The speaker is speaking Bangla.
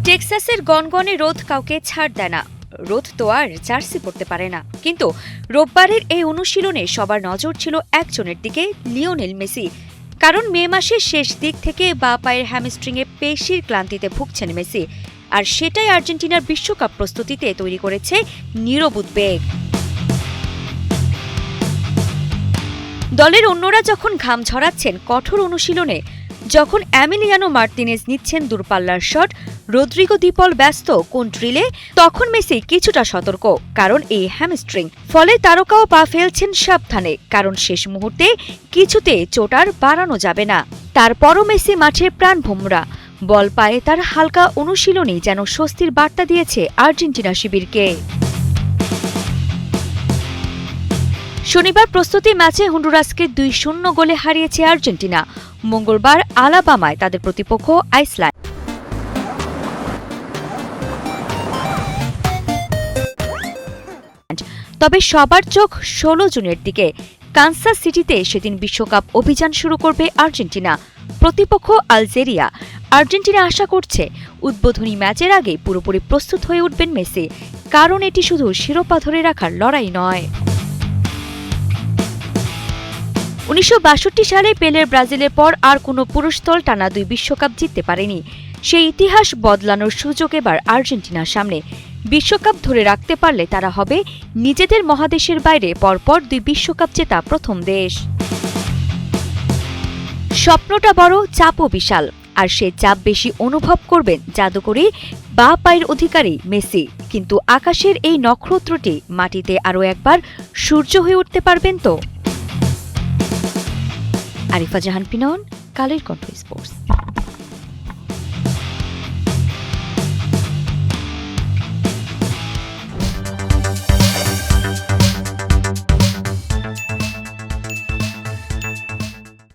টেক্সাসের গনগনে রোদ কাউকে ছাড় দেয় না। রোদ তো আর জার্সি পরতে পারে না। কিন্তু রোববারের এই অনুশীলনে সবার নজর ছিল একজনের দিকে, লিওনেল মেসি। কারণ মে মাসের শেষ দিক থেকে বাঁ পায়ের হ্যামস্ট্রিংয়ে পেশির ক্লান্তিতে ভুগছেন মেসি, আর সেটাই আর্জেন্টিনার বিশ্বকাপ প্রস্তুতিতে তৈরি করেছে নীরব উদ্বেগ। দলের অন্যরা যখন ঘাম ঝরাচ্ছেন কঠোর অনুশীলনে, যখন এমিলিয়ানো মার্তিনেজ নিচ্ছেন দূরপাল্লার শট, রদ্রিগো দি পল ব্যস্ত কোন ড্রিলে, তখন মেসি কিছুটা সতর্ক, কারণ এই হ্যামস্ট্রিং। ফলে তারকাও পা ফেলছেন সাবধানে, কারণ শেষ মুহূর্তে কিছুতে চোট আর বাড়ানো যাবে না। তারপরও মেসি মাঠে প্রাণভোমরা। বল পায়ে তার হালকা অনুশীলনই যেন স্বস্তির বার্তা দিয়েছে আর্জেন্টিনা শিবিরকে। শনিবার প্রস্তুতি ম্যাচে হন্ডুরাসকে ২-০ গোলে হারিয়েছে আর্জেন্টিনা। মঙ্গলবার আলাবামায় তাদের প্রতিপক্ষ আইসল্যান্ড। তবে সবার চোখ ১৬ জুনের দিকে। কানসাস সিটিতে সেদিন বিশ্বকাপ অভিযান শুরু করবে আর্জেন্টিনা। প্রতিপক্ষ আলজেরিয়া। আর্জেন্টিনা আশা করছে উদ্বোধনী ম্যাচের আগে পুরোপুরি প্রস্তুত হয়ে উঠবেন মেসি, কারণ এটি শুধু শিরোপা ধরে রাখার লড়াই নয়। ১৯৬২ সালে পেলের ব্রাজিলের পর আর কোনো পুরুষ দল টানা ২ বিশ্বকাপ জিততে পারেনি। সেই ইতিহাস বদলানোর সুযোগ এবার আর্জেন্টিনার সামনে। বিশ্বকাপ ধরে রাখতে পারলে তারা হবে নিজেদের মহাদেশের বাইরে পরপর ২ বিশ্বকাপ জেতা প্রথম দেশ। স্বপ্নটা বড়, চাপও বিশাল, আর সে চাপ বেশি অনুভব করবেন জাদুকরী বাঁ পায়ের অধিকারী মেসি। কিন্তু আকাশের এই নক্ষত্রটি মাটিতে আরও একবার সূর্য হয়ে উঠতে পারবেন তো? আরিফা জাহান পিনন, কালের কণ্ঠ স্পোর্টস।